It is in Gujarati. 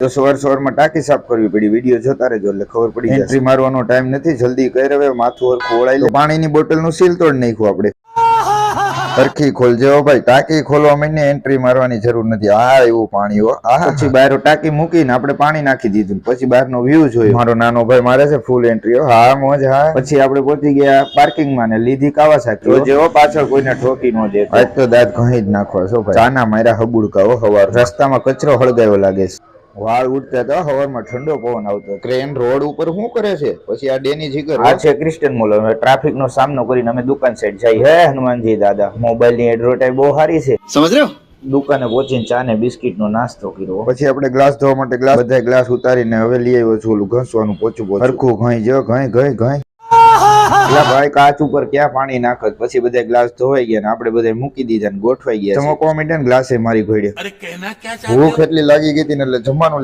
તો સવારમાં ટાંકી સાફ કરવી પડી. વિડીયો જોતા રહેજો એટલે ખબર પડી જાય. એન્ટ્રી મારવાનો ટાઈમ નથી, જલ્દી કરી હવે માથું હરખું ઓળાઈ લે. પાણીની બોટલનું સીલ તોડ નાખ્યું આપણે. સરખી ખોલજો ભાઈ, ટાંકી ખોલવા માંડીને એન્ટ્રી મારવાની જરૂર નથી. આ એવું પાણી હો. પછી બહાર ટાંકી મૂકીને આપણે પાણી નાખી દીધું, પછી બહારનો વ્યૂ જોયો. મારો નાનો ભાઈ મારે છે ફૂલ એન્ટ્રી. હા મોજ. હા પછી આપણે પહોંચી ગયા પાર્કિંગમાં ને લીધી કાવાસાકી. જેવો પાછળ કોઈને ઠોકી ન દે. આજ તો દાંત ઘણી જ નાખવા છો ભાઈ. ચાના માર્યા હબુડકા હવાર. રસ્તામાં કચરો હળગાવ્યો લાગે છે. વાળ ઉડતા તો હવારમાં ઠંડો પવન આવતો. ક્રેન રોડ ઉપર શું કરે છે? પછી આ ડેની જીગર આ છે ક્રિસ્ટિયન મોલ. ટ્રાફિક નો સામનો કરીને અમે દુકાન સાઈડ જઈ. હે હનુમાનજી દાદા, મોબાઈલ ની એડવર્ટાઈઝ બહુ સારી છે, સમજ રહ્યો. દુકાને પહોંચીને ચા ને બિસ્કિટ નો નાસ્તો કર્યો. પછી આપણે ગ્લાસ ધોવા માટે બધા ગ્લાસ ઉતારીને હવે લઈ આવ્યો છું ઓલું ઘસવાનું પોચું હરખું ઘઈ જો ઘઈ ભાઈ કાચ ઉપર ક્યાં પાણી નાખત. પછી બધા ગ્લાસ ધોવાઈ ગયા ને આપણે બધા મૂકી દીધા ને ગોઠવાઈ ગયા. ચમકવા માંડ્યા ને ગ્લાસે મારી ઘોડ્યા. ભૂખ એટલી લાગી ગઈ હતી ને એટલે જમવાનું